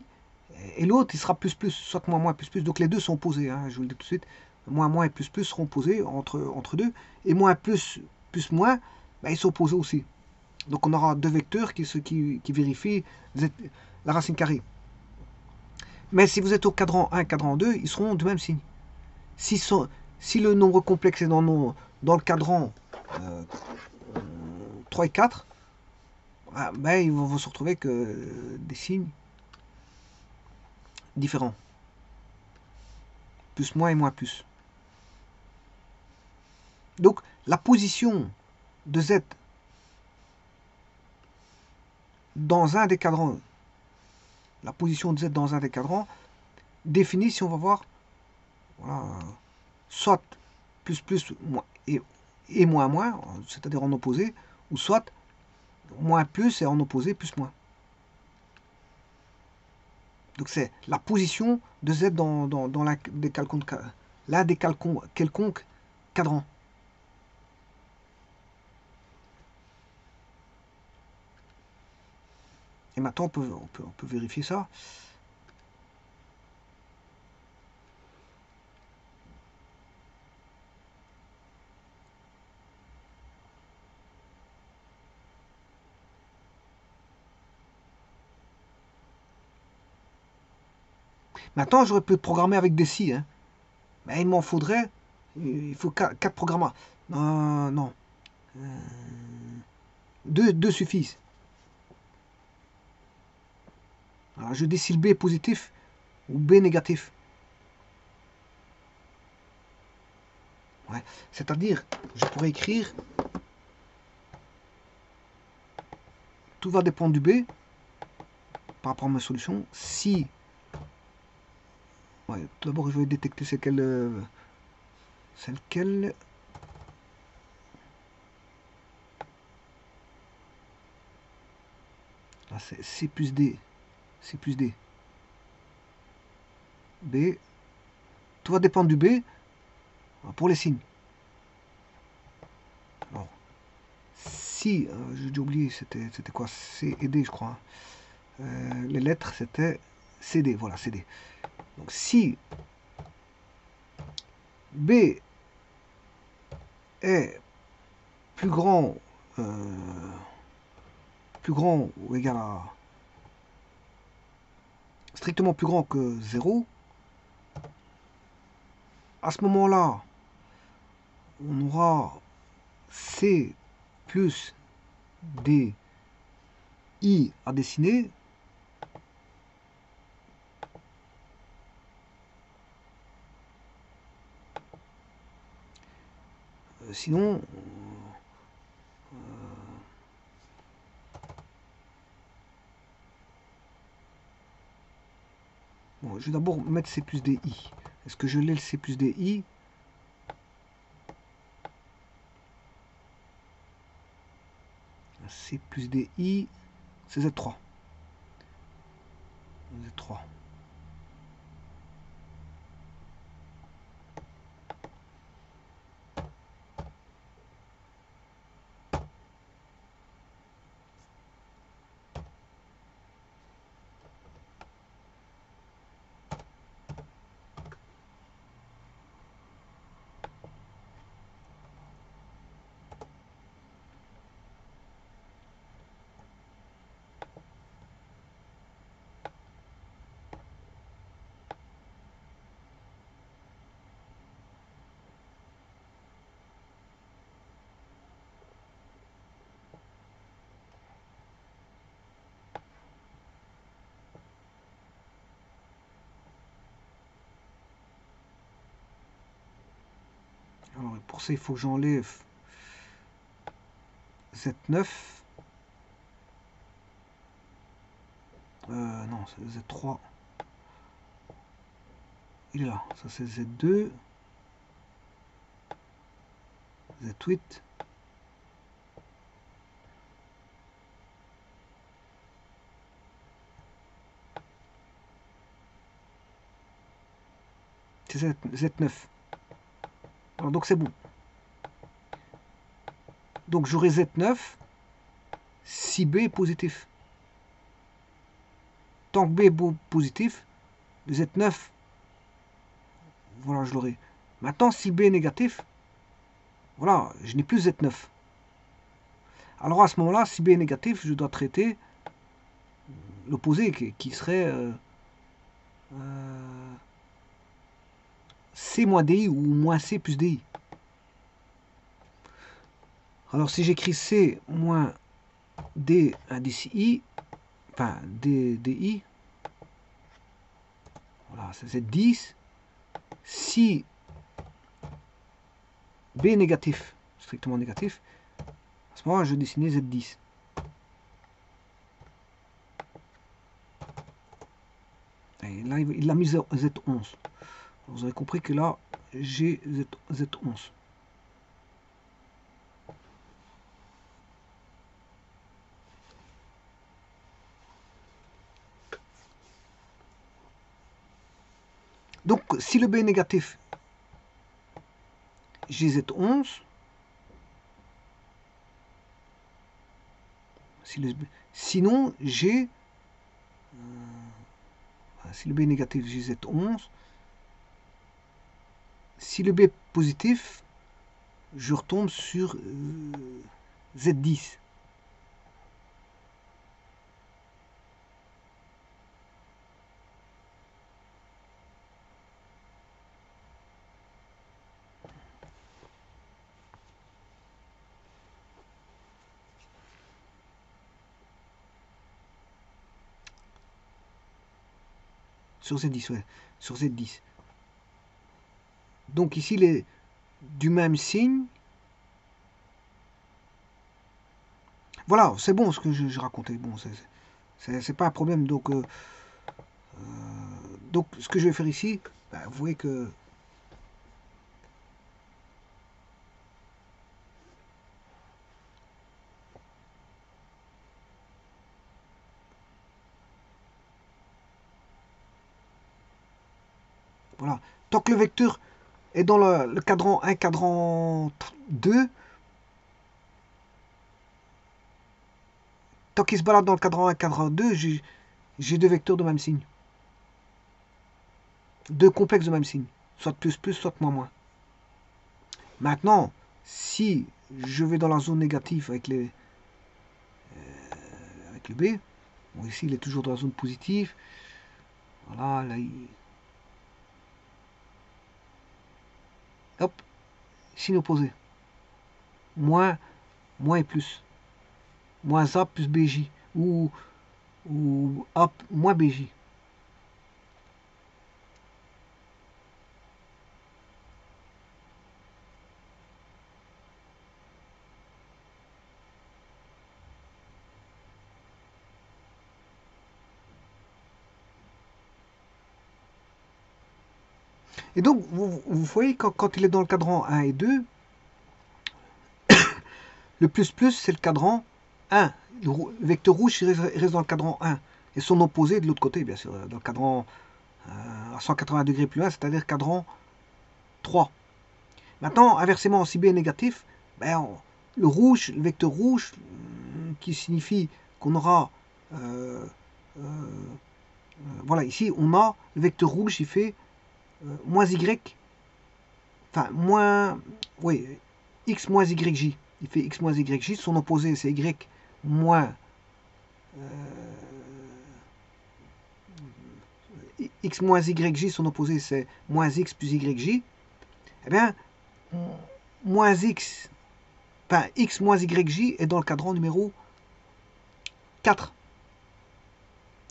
Et l'autre, il sera plus plus, soit moins moins plus plus. Donc, les deux sont opposés, hein, je vous le dis tout de suite. Moins moins et plus plus seront opposés entre deux. Et moins plus plus moins, bah, ils sont opposés aussi. Donc, on aura deux vecteurs qui vérifient la racine carrée. Mais si vous êtes au cadran 1, cadran 2, ils seront du même signe. Si le nombre complexe est dans le cadran 3 et 4, ben, ils vont se retrouver avec des signes différents. Plus, moins et moins plus. Donc, la position de Z dans un des cadrans, définit, si on va voir, voilà, soit plus plus et moins moins, c'est-à-dire en opposé, ou soit moins plus et en opposé plus moins. Donc c'est la position de Z dans l'un des quelconques cadrans. Et maintenant on peut vérifier ça. Maintenant j'aurais pu programmer avec des si, hein. Mais il m'en faudrait, il faut 4 programmes. Non, non. Deux suffisent. Alors, je décide B positif ou B négatif. Ouais. C'est-à-dire, je pourrais écrire, tout va dépendre du B par rapport à ma solution. Si, ouais, tout d'abord je vais détecter c'est lequel. Là c'est C plus D. C plus D. B. Tout va dépendre du B pour les signes. Alors, si, j'ai oublié, c'était quoi? C et D, je crois. Les lettres, c'était CD, voilà, CD. Donc, si B est plus grand plus grand ou égal à strictement plus grand que 0, à ce moment-là, on aura C plus D I à dessiner. Sinon, bon, je vais d'abord mettre C plus DI. Est-ce que je l'ai le C plus DI? C plus DI, c'est Z3. Z3. Alors, pour ça, il faut que j'enlève Z9. Non, c'est Z3. Il est là. Ça, c'est Z2. Z8. C'est Z9. Alors, donc, c'est bon. Donc, j'aurai Z9 si B est positif. Tant que B est positif, le Z9, voilà, je l'aurai. Maintenant, si B est négatif, voilà, je n'ai plus Z9. Alors à ce moment-là, si B est négatif, je dois traiter l'opposé qui serait C moins DI ou moins C plus DI. Alors si j'écris C moins D indice I, enfin DI, voilà, c'est Z10. Si B est négatif, strictement négatif, à ce moment-là, je dessinais Z10. Et là, il l'a mis Z11. Vous avez compris que là, j'ai Z11. Donc, si le B est négatif, j'ai Z11. Sinon, j'ai... si le B est négatif, j'ai Z11. Si le B est positif, je retombe sur Z10. Sur Z10, ouais. Sur Z10. Donc ici, il est du même signe. Voilà, c'est bon ce que je racontais. Bon, c'est pas un problème. Donc, ce que je vais faire ici, bah, vous voyez que... Voilà. Tant que le vecteur est dans le cadran 1, cadran 2, tant qu'il se balade dans le cadran 1, cadran 2, j'ai deux vecteurs de même signe. Deux complexes de même signe. Soit plus, soit moins. Maintenant, si je vais dans la zone négative avec avec le B. Bon, ici, il est toujours dans la zone positive. Voilà, là, hop, signe opposé. Moins et plus. Moins A plus BJ. Ou A moins BJ. Et donc, vous voyez, quand il est dans le cadran 1 et 2, le plus plus, c'est le cadran 1. Le vecteur rouge, il reste dans le cadran 1. Et son opposé de l'autre côté, bien sûr, dans le cadran à 180 degrés plus 1, c'est-à-dire cadran 3. Maintenant, inversement, si B est négatif, ben, le rouge, le vecteur rouge, qui signifie qu'on aura... voilà, ici, on a le vecteur rouge, il fait moins Y, enfin, moins... Oui, X moins YJ. Il fait X moins YJ, son opposé, c'est Y moins... X moins YJ, son opposé, c'est moins X plus YJ. Eh bien, moins X, enfin, X moins YJ est dans le cadran numéro 4,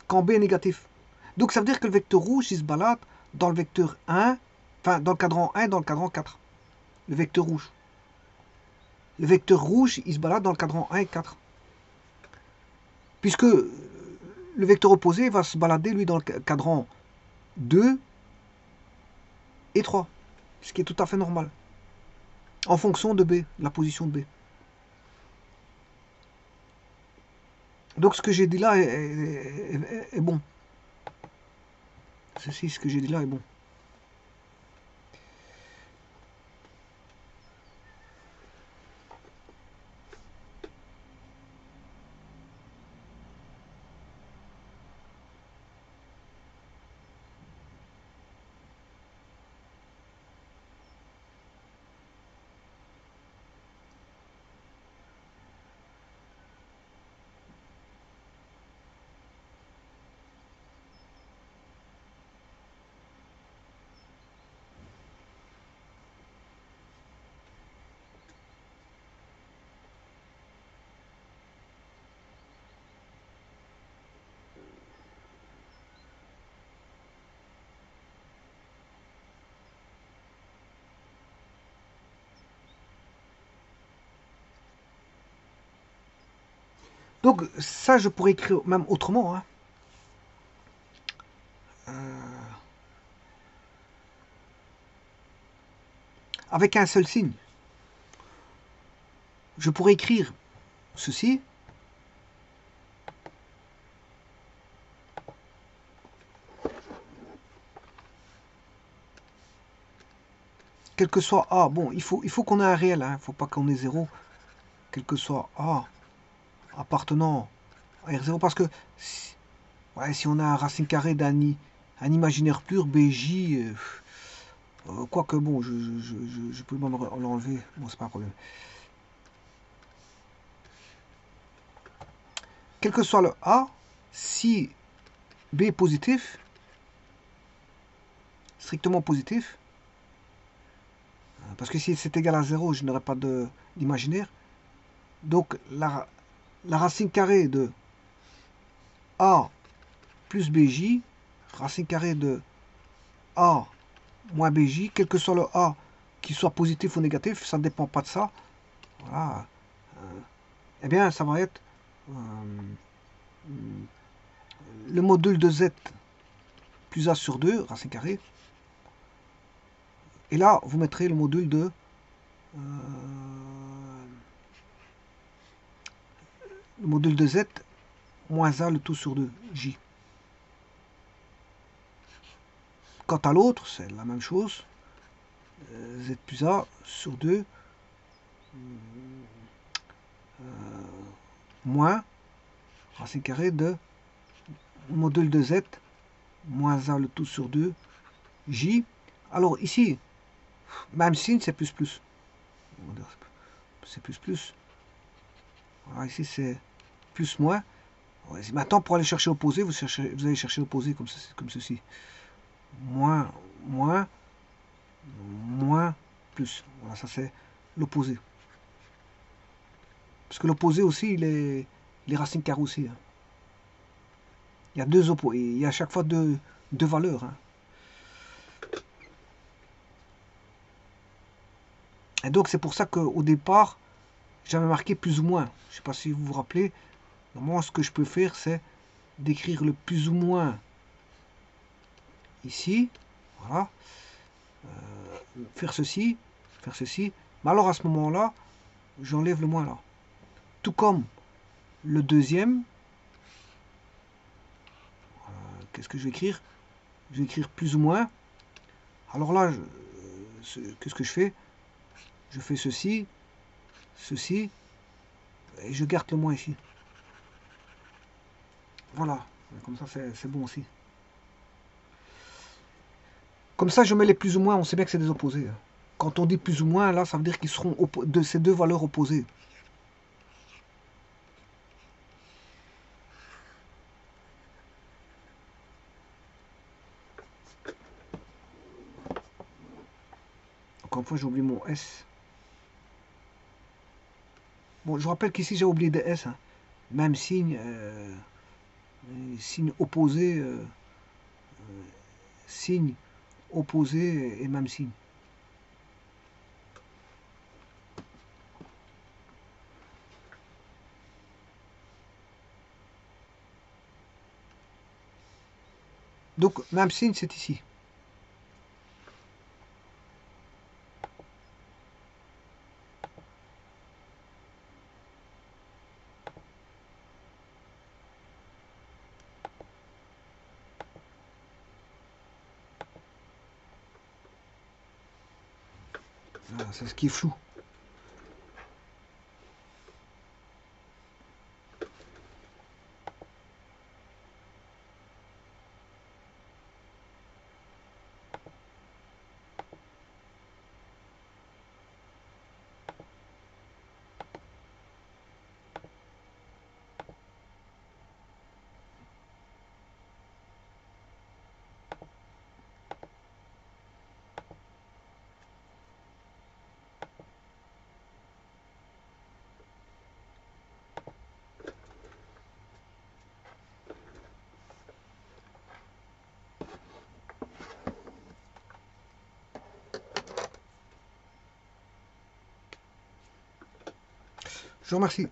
quand B est négatif. Donc ça veut dire que le vecteur rouge, il se balade dans le vecteur 1, enfin dans le cadran 1 et dans le cadran 4. Le vecteur rouge. Le vecteur rouge, il se balade dans le cadran 1 et 4. Puisque le vecteur opposé va se balader, lui, dans le cadran 2 et 3. Ce qui est tout à fait normal. En fonction de B, la position de B. Donc ce que j'ai dit là est bon. Ceci, ce que j'ai dit là est bon. Donc ça, je pourrais écrire même autrement. Hein. Avec un seul signe. Je pourrais écrire ceci. Quel que soit A, bon, il faut qu'on ait un réel, hein, il ne faut pas qu'on ait 0. Quel que soit A appartenant à R0, parce que ouais, si on a un racine carrée d'un imaginaire pur, BJ, quoique bon, je peux l'enlever, bon, c'est pas un problème. Quel que soit le A, si B est positif, strictement positif, parce que si c'est égal à 0, je n'aurai pas d'imaginaire. Donc la racine carrée de A plus BJ, racine carrée de A moins BJ, quel que soit le A, qu'il soit positif ou négatif, ça ne dépend pas de ça. Voilà. Eh bien, ça va être le module de Z plus A sur 2, racine carrée. Et là, vous mettrez le module de Z moins A le tout sur 2, J. Quant à l'autre, c'est la même chose. Z plus A sur 2 moins racine carrée de module de Z moins A le tout sur 2 J. Alors ici, même signe, c'est plus plus. C'est plus plus. Voilà, ici c'est plus moins. Ouais, maintenant, pour aller chercher l'opposé, vous allez chercher l'opposé comme ceci. Moins, moins, moins, plus. Voilà, ça c'est l'opposé. Parce que l'opposé aussi, il est racine carrée aussi, hein. Il y a deux opposés. Il y a à chaque fois deux valeurs, hein. Et donc c'est pour ça qu'au départ, j'avais marqué plus ou moins. Je ne sais pas si vous vous rappelez. Moi, ce que je peux faire, c'est d'écrire le plus ou moins ici. Voilà. Faire ceci. Faire ceci. Mais alors à ce moment-là, j'enlève le moins là. Tout comme le deuxième. Qu'est-ce que je vais écrire? Je vais écrire plus ou moins. Alors là, qu'est-ce que je fais? Je fais ceci, ceci, et je garde le moins ici. Voilà. Comme ça, c'est bon aussi. Comme ça, je mets les plus ou moins, on sait bien que c'est des opposés. Quand on dit plus ou moins, là, ça veut dire qu'ils seront de ces deux valeurs opposées. Encore une fois, j'ai oublié mon S. Bon, je vous rappelle qu'ici, j'ai oublié des S, hein. Même signe, signe opposé, signe opposé et même signe. Donc, même signe, c'est ici. Voilà, c'est ce qui est flou. Je vous remercie.